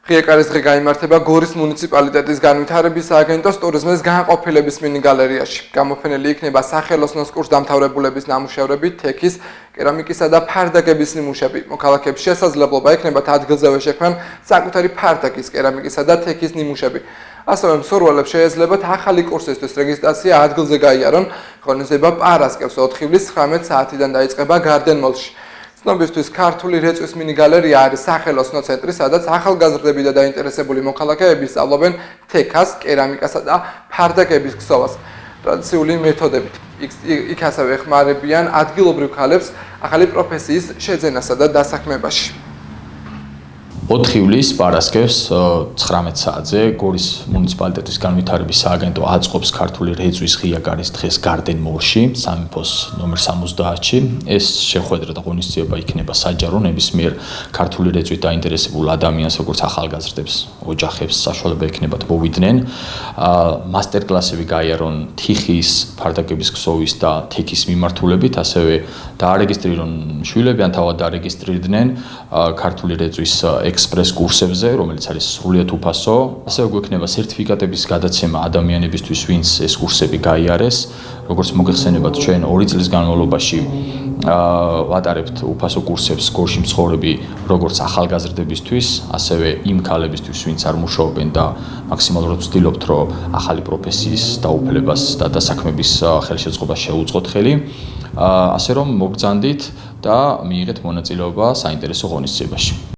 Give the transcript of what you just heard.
ღიაკარის დღე გაიმართება გორის მუნიციპალიტეტის განვითარების სააგენტოს ტურიზმის განყოფილების მინიგალერეაში. გამოფენილი იქნება სახელოსნოს კურსდამთავრებულების ნამუშევრები, თექის, კერამიკისა და ფარდაკების ნიმუშები. მოქალაქეებს შესაძლებლობა ექნებათ ადგილზევე შექმნან საკუთარი ფარდაკის, კერამიკისა და თექის ნიმუშები. ასევე მსურველებს შეეძლებათ ახალი კურსისთვის რეგისტრაცია ადგილზე გაიარონ. ღონისძიება პარასკევს 4 ივლის 19 საათიდან დაიწყება გარდენ-მოლში. ცნობისთვის ქართული რეწვის მინიგალერეა არის სახელოსნო ცენტრი, სადაც ახალგაზრდები და დაინტერესებული მოქალაქეები სწავლობენ თექას, კერამიკასა და ფარდაკების ქსოვას ტრადიციული მეთოდებით. იქ ასევე ეხმარებიან ადგილობრივ ქალებს ახალი პროფესიის შეძენასა და დასაქმებაში. 4 ივლის პარასკევს 19 საათზე გორის მუნიციპალიტეტის განვითარების სააგენტო აწყობს ქართული რეწვის ღიაკარის დღეს გარდენ-მოლში, სამეფოს ნომერ 70-ში. ეს შეხვედრა და ღონისძიება იქნება საჯარო ნებისმიერ ქართული რეწვით დაინტერესებულ ადამიანს, როგორც ახალგაზრდებს, ოჯახებს საშუალება ექნებათ მოვიდნენ. მასტერკლასები გაიარონ თიხის, ფარდაკების ქსოვის და თექის მიმართულებით, ასევე დაარეგისტრირონ შვილები ან თავად დაარეგისტრირდნენ ქართული რეწვის ექსპრეს კურსებზე, რომელიც არის სრულიად უფასო. ასევე გვექნება სერტიფიკატების გადაცემა ადამიანებისთვის, ვინც ეს კურსები გაიარეს. როგორც მოგეხსენებათ, ჩვენ 2 წლის განმავლობაში ვატარებთ უფასო კურსებს გორში მცხოვრები როგორც ახალგაზრდებისთვის, ასევე იმ ქალებისთვის, ვინც არ მუშაობენ და მაქსიმალურად ვცდილობთ, რომ ახალი პროფესიის დაუფლებას და დასაქმების ხელშეწყობას შეუწყოთ ხელი. ასე რომ მოგბრძანდით და მიიღეთ მონაწილეობა საინტერესო ღონისძიებაში.